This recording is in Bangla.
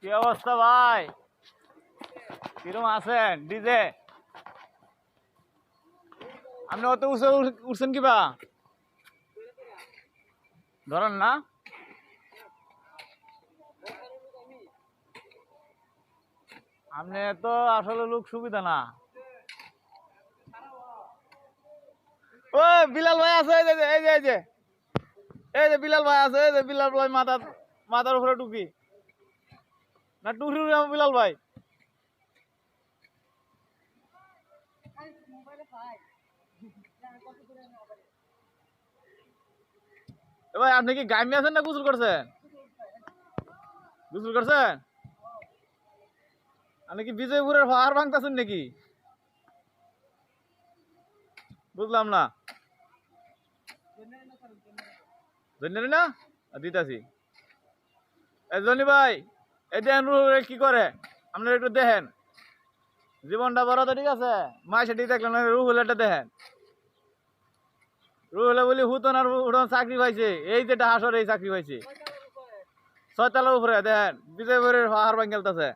কি অবস্থা ভাই? কিরম আছেন? ডিজে আপনি অত উঁচু উঠছেন কিবা ধরেন না? আপনি তো আসলে লোক সুবিধা না। ও বিলাল ভাই আছে, এই যে বিলাল ভাই আছে, এই যে বিলাল ভাই মাথার উপরে টুপি না, টুপি বিলাল ভাই। ভাই আপনি কি গাইমে আছেন না গোসল করছেন? গোসল করছেন? আপনি কি বিজয়পুরের পাহাড় ভাঙতেছেন নাকি? বুঝলাম না। জনি না দিতাছি। এই জনি ভাই, এই দেখেন রুহুল কি করে, আপনারা একটু দেখেন। জীবনটা বড় তো ঠিক আছে, মাই সেটি দেখলেন না, রুহুল এটা দেখেন। রুহুলে বলি হুতন আর উঠন চাকরি পাইছে, এই যেটা হাসর এই চাকরি পাইছে 6 তলার উপরে। দেখেন বিজয়পুরের পাহাড় ভাঙ গেলতেছে।